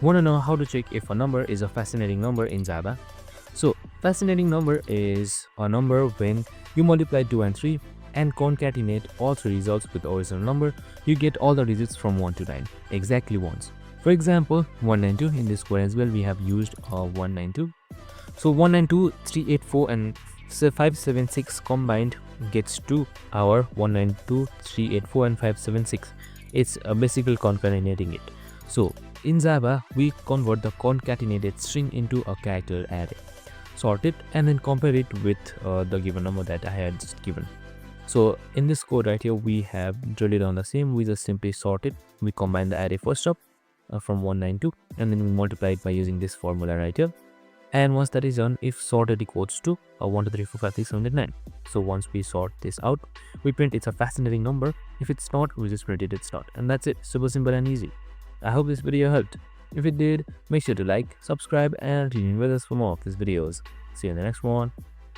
Want to know how to check if a number is a fascinating number in Java? So, fascinating number is a number when you multiply 2 and 3 and concatenate all three results with the original number, you get all the digits from 1 to 9 exactly once. For example, 192 in this code as well, we have used 192. So 192, 384 and 576 combined gets to our 192, 384 and 576. It's basically concatenating it. So in Java, we convert the concatenated string into a character array, sort it, and then compare it with the given number that I had just given. So in this code right here, we have drilled it on the same. We just simply sort it. We combine the array first up from 192, and then we multiply it by using this formula right here. And once that is done, if sorted equals to 1 2 3 4 5 6 7 8 9. So once we sort this out, we print it's a fascinating number. If it's not, we just print it's not, and that's it. Super simple and easy. I hope this video helped. If it did, make sure to like, subscribe, and tune in with us for more of these videos. See you in the next one.